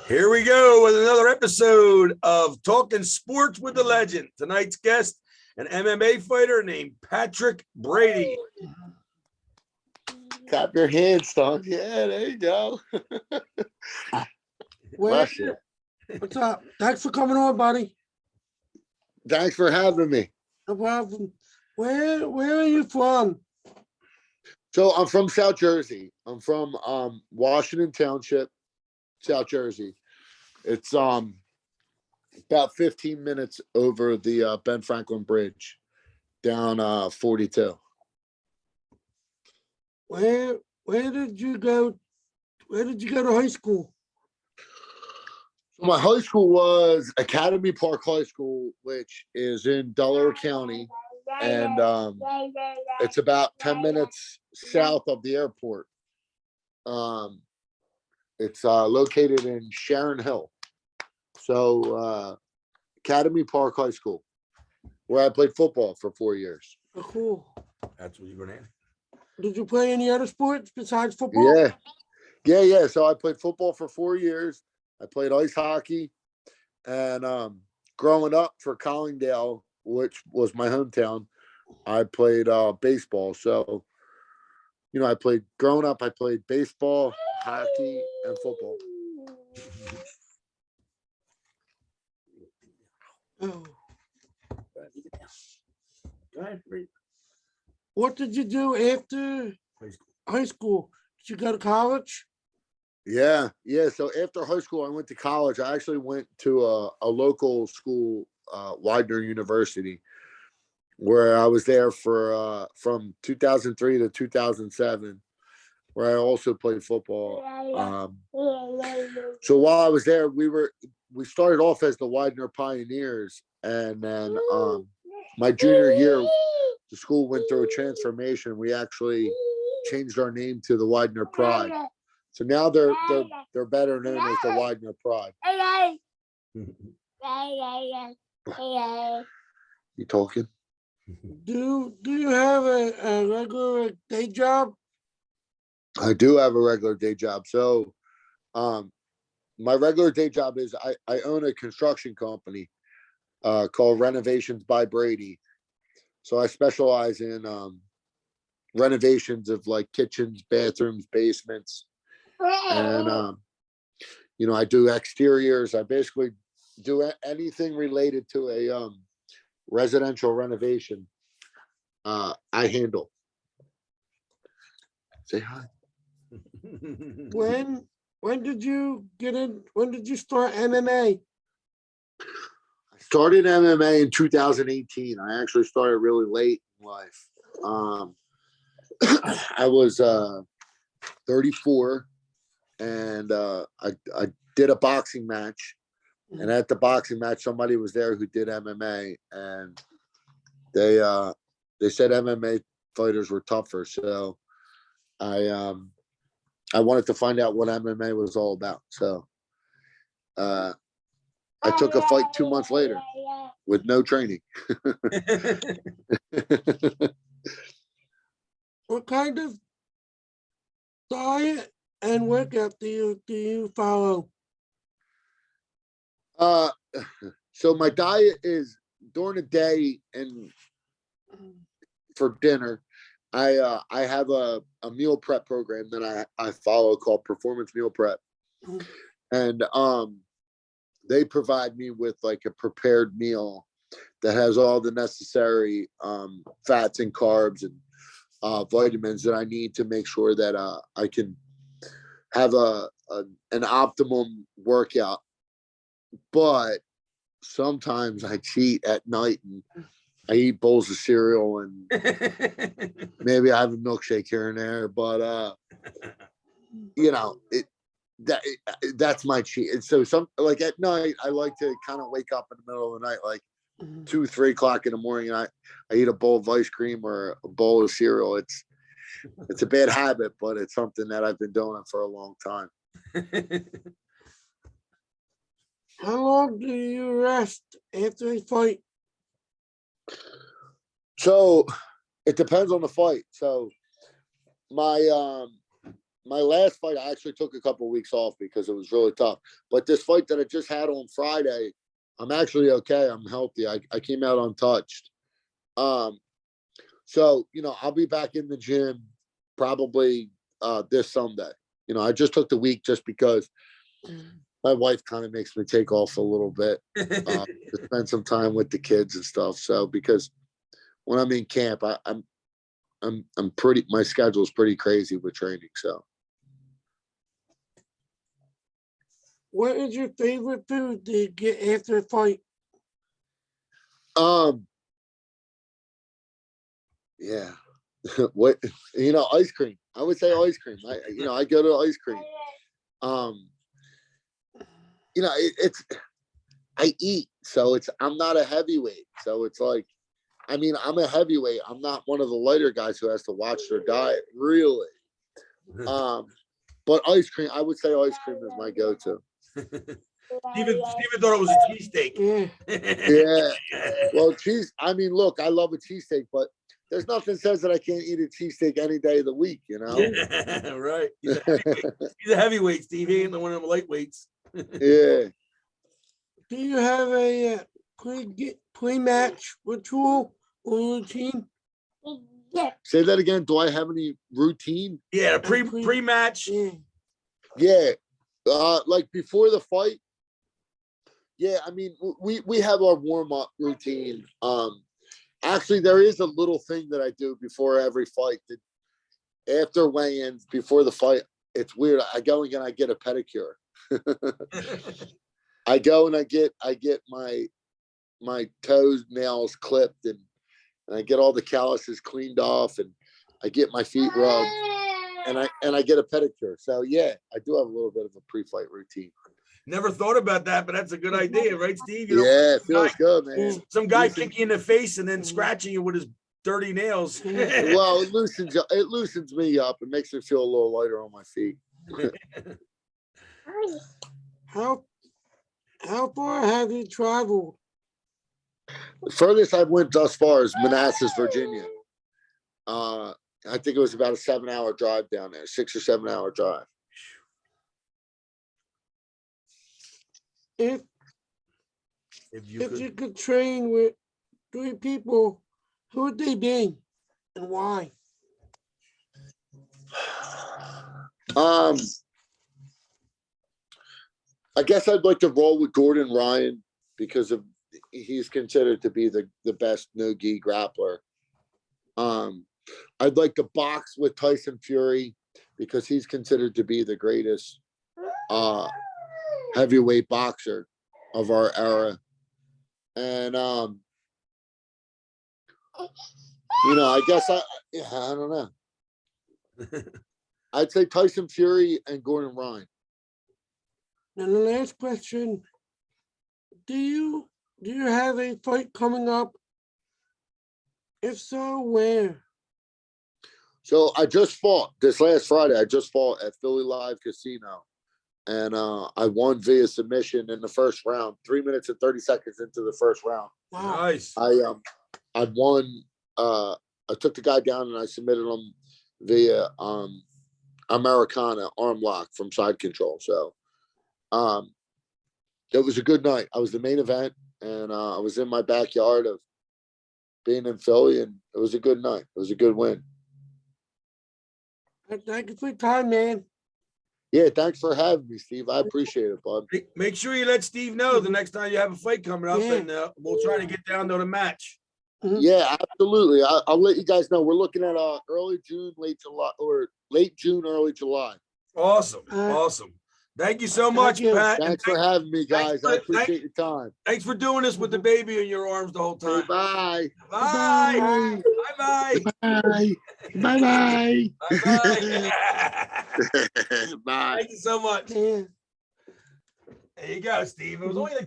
Here we go with another episode of Talking Sports with the Legend. Tonight's guest, an MMA fighter named Patrick Brady. Clap your hands, son. Yeah, there you go. What's up? Thanks for coming on, buddy. Thanks for having me. No problem. Where are you from? So I'm from South Jersey. I'm from Washington Township, South Jersey. It's about 15 minutes over the Ben Franklin Bridge down 42. Where did you go? Where did you go to high school? My high school was Academy Park High School, which is in Delaware County, and it's about 10 minutes south of the airport. It's located in Sharon Hill. So Academy Park High School, where I played football for 4 years. Oh, cool. That's what you're going to ask. Did you play any other sports besides football? Yeah. So I played football for 4 years. I played ice hockey, and growing up for Collingdale, which was my hometown, I played baseball. So, I played baseball, hockey, and football. Oh. Go ahead, read. What did you do after high school? Did you go to college? Yeah. So after high school, I went to college. I actually went to a local school, Widener University, where I was there for from 2003 to 2007, where I also played football. So while I was there, we started off as the Widener Pioneers, and then my junior year, the school went through a transformation. We actually changed our name to the Widener Pride. So now they're better known as the Widener Pride. You talking? Do you have a regular day job? I do have a regular day job. So my regular day job is I own a construction company called Renovations by Brady. So I specialize in renovations of like kitchens, bathrooms, basements. And I do exteriors. I basically do anything related to a residential renovation. I handle. Say hi. When did you get in? When did you start MMA? I started MMA in 2018. I actually started really late in life. I was 34. And I did a boxing match, and at the boxing match, somebody was there who did MMA, and they said MMA fighters were tougher. So I wanted to find out what MMA was all about. So I took a fight 2 months later with no training. What kind of diet and workout do you follow? So my diet is during the day and for dinner, I have a meal prep program that I follow called Performance Meal Prep. And they provide me with like a prepared meal that has all the necessary fats and carbs and vitamins that I need to make sure that I can have an optimum workout. But sometimes I cheat at night and I eat bowls of cereal and maybe I have a milkshake here and there. But that's my cheat. And so like at night, I like to kind of wake up in the middle of the night, like 2-3 o'clock in the morning, and I eat a bowl of ice cream or a bowl of cereal. It's a bad habit, but it's something that I've been doing for a long time. How long do you rest after a fight? So it depends on the fight. So my my last fight, I actually took a couple of weeks off because it was really tough. But this fight that I just had on Friday, I'm actually okay. I'm healthy. I came out untouched. So, I'll be back in the gym probably this Sunday. I just took the week just because my wife kind of makes me take off a little bit to spend some time with the kids and stuff. So, because when I'm in camp, I'm pretty, my schedule is pretty crazy with training. So, What is your favorite food to get after a fight? Yeah. What, ice cream. I would say ice cream. I go to ice cream. It's I eat, so I'm not a heavyweight. So it's like, I'm a heavyweight. I'm not one of the lighter guys who has to watch their diet, really. But ice cream, I would say ice cream is my go-to. Steven thought it was a cheesesteak. Yeah. Well, cheese. Look, I love a cheesesteak, but there's nothing says that I can't eat a cheesesteak any day of the week, Yeah, right. He's a heavyweight, Steve. He ain't one of them lightweights. Yeah. Do you have a pre-match ritual or routine? Say that again. Do I have any routine? Yeah, pre-match. Yeah. Like before the fight. Yeah, we have our warm-up routine. Actually, there is a little thing that I do before every fight. That after weigh-ins, before the fight, it's weird. I go and I get a pedicure. I go and I get my toes nails clipped and I get all the calluses cleaned off and I get my feet rubbed and I get a pedicure. So yeah, I do have a little bit of a pre-fight routine. Never thought about that, but that's a good idea, right, Steve? Yeah, it feels good, man. Some guy kick you in the face and then scratching you with his dirty nails. Well, it loosens me up. It makes me feel a little lighter on my feet. How far have you traveled? The furthest I've went thus far is Manassas, Virginia. I think it was about a 7-hour drive down there, 6 or 7 hour drive. If you could train with 3 people, who would they be and why? I guess I'd like to roll with Gordon Ryan because he's considered to be the best no-gi grappler. I'd like to box with Tyson Fury because he's considered to be the greatest heavyweight boxer of our era. And I guess I don't know. I'd say Tyson Fury and Gordon Ryan. And the last question, do you have a fight coming up? If so, where? So I just fought this last Friday. I just fought at Philly Live Casino. And I won via submission in the first round, 3 minutes and 30 seconds into the first round. Wow. Nice. I won. I took the guy down and I submitted him via Americana arm lock from side control. So it was a good night. I was the main event and I was in my backyard of being in Philly and it was a good night. It was a good win. Thank you for your time, man. Yeah, thanks for having me, Steve. I appreciate it, bud. Make sure you let Steve know the next time you have a fight coming up, and we'll try to get down to the match. Yeah, absolutely. I'll let you guys know. We're looking at early June, late July, or late June, early July. Awesome. Awesome. Thank you so much, Pat. Thanks for having me, guys. I appreciate your time. Thanks for doing this with the baby in your arms the whole time. Hey, bye. Bye. Bye. Bye. Bye. Bye. Bye. Bye. Thank you so much. Yeah. There you go, Steve. It was only like